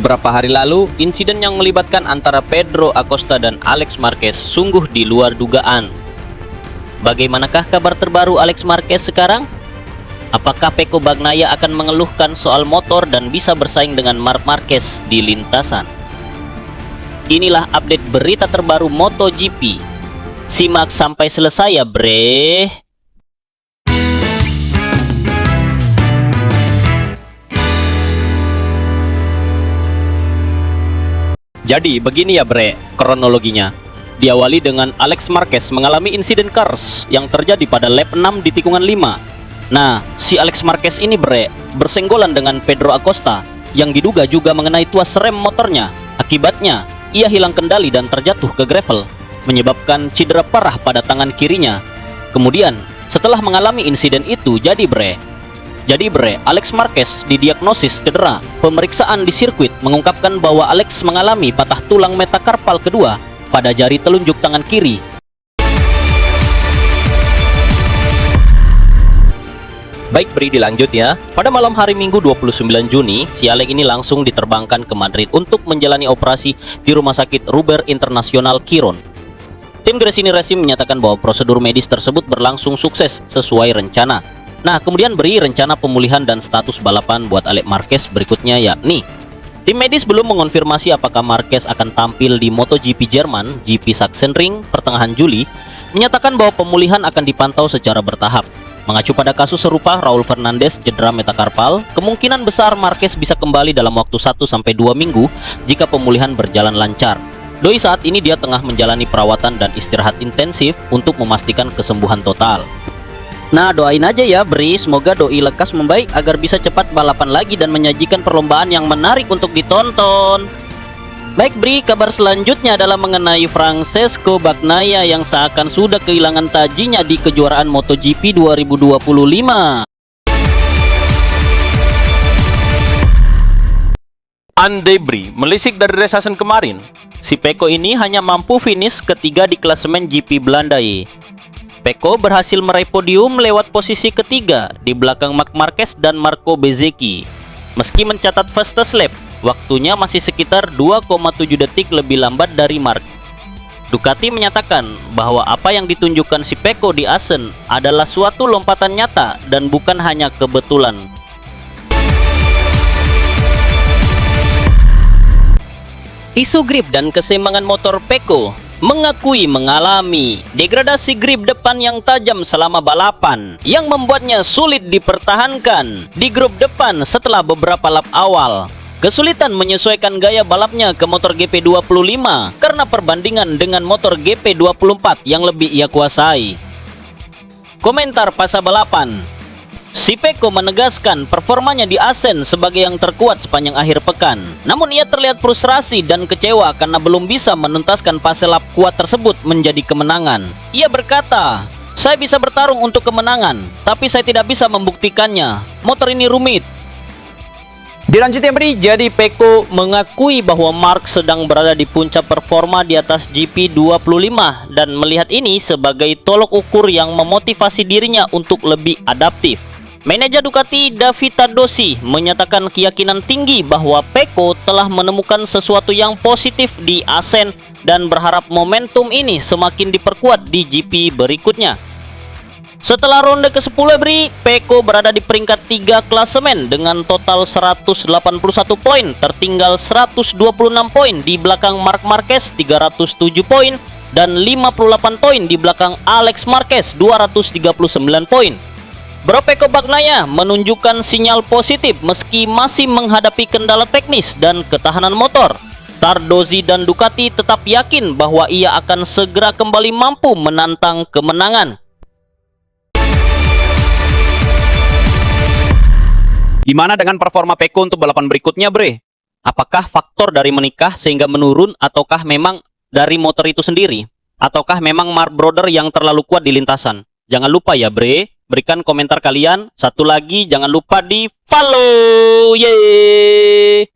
Beberapa hari lalu, insiden yang melibatkan antara Pedro Acosta dan Alex Marquez sungguh di luar dugaan. Bagaimanakah kabar terbaru Alex Marquez sekarang? Apakah Pecco Bagnaia akan mengeluhkan soal motor dan bisa bersaing dengan Marc Marquez di lintasan? Inilah update berita terbaru MotoGP. Simak sampai selesai ya, bre. Jadi begini ya bre, kronologinya. Diawali dengan Alex Marquez mengalami insiden cars yang terjadi pada lap 6 di tikungan 5. Nah, si Alex Marquez ini bre, bersenggolan dengan Pedro Acosta yang diduga juga mengenai tuas rem motornya. Akibatnya, ia hilang kendali dan terjatuh ke gravel, menyebabkan cedera parah pada tangan kirinya. Kemudian, setelah mengalami insiden itu, Jadi bre, Alex Marquez didiagnosis cedera. Pemeriksaan di sirkuit mengungkapkan bahwa Alex mengalami patah tulang metakarpal kedua pada jari telunjuk tangan kiri. Baik Bri, dilanjut ya. Pada malam hari Minggu 29 Juni, si Alex ini langsung diterbangkan ke Madrid untuk menjalani operasi di Rumah Sakit Ruber Internasional Quirón. Tim Gresini Racing menyatakan bahwa prosedur medis tersebut berlangsung sukses sesuai rencana. Nah, kemudian beri rencana pemulihan dan status balapan buat Alex Marquez berikutnya, yakni tim medis belum mengonfirmasi apakah Marquez akan tampil di MotoGP Jerman, GP Sachsenring pertengahan Juli, menyatakan bahwa pemulihan akan dipantau secara bertahap. Mengacu pada kasus serupa Raul Fernandez cedera metakarpal, kemungkinan besar Marquez bisa kembali dalam waktu 1-2 minggu jika pemulihan berjalan lancar. Doi saat ini dia tengah menjalani perawatan dan istirahat intensif untuk memastikan kesembuhan total. Nah, doain aja ya Bri, semoga Doi lekas membaik agar bisa cepat balapan lagi dan menyajikan perlombaan yang menarik untuk ditonton. Baik Bri, kabar selanjutnya adalah mengenai Francesco Bagnaia yang seakan sudah kehilangan tajinya di kejuaraan MotoGP 2025. Andai Bri melisik dari race kemarin, si Pecco ini hanya mampu finish ketiga di klasemen GP Belanda. Pecco berhasil meraih podium lewat posisi ketiga di belakang Marc Marquez dan Marco Bezzecchi. Meski mencatat fastest lap, waktunya masih sekitar 2,7 detik lebih lambat dari Marc. Ducati menyatakan bahwa apa yang ditunjukkan si Pecco di Assen adalah suatu lompatan nyata dan bukan hanya kebetulan. Isu grip dan keseimbangan motor Pecco mengakui mengalami degradasi grip depan yang tajam selama balapan yang membuatnya sulit dipertahankan di grup depan setelah beberapa lap awal. Kesulitan menyesuaikan gaya balapnya ke motor GP25 karena perbandingan dengan motor GP24 yang lebih ia kuasai. Komentar pasca balapan, si Pecco menegaskan performanya di Assen sebagai yang terkuat sepanjang akhir pekan. Namun ia terlihat frustrasi dan kecewa karena belum bisa menuntaskan fase lap kuat tersebut menjadi kemenangan. Ia berkata, "Saya bisa bertarung untuk kemenangan, tapi saya tidak bisa membuktikannya. Motor ini rumit." Dilanjut ya Bri, jadi Pecco mengakui bahwa Marc sedang berada di puncak performa di atas GP25 dan melihat ini sebagai tolok ukur yang memotivasi dirinya untuk lebih adaptif. Manajer Ducati David Tardozzi menyatakan keyakinan tinggi bahwa Pecco telah menemukan sesuatu yang positif di Assen dan berharap momentum ini semakin diperkuat di GP berikutnya. Setelah ronde ke-10 Bri, Pecco berada di peringkat 3 klasemen dengan total 181 poin, tertinggal 126 poin di belakang Marc Marquez 307 poin dan 58 poin di belakang Alex Marquez 239 poin. Bro Pecco Bagnaia menunjukkan sinyal positif meski masih menghadapi kendala teknis dan ketahanan motor. Tardozzi dan Ducati tetap yakin bahwa ia akan segera kembali mampu menantang kemenangan. Gimana dengan performa Pecco untuk balapan berikutnya, Bre? Apakah faktor dari menikah sehingga menurun ataukah memang dari motor itu sendiri? Ataukah memang Marc Brother yang terlalu kuat di lintasan? Jangan lupa ya, Bre, berikan komentar kalian. Satu lagi, jangan lupa di follow. Yeay!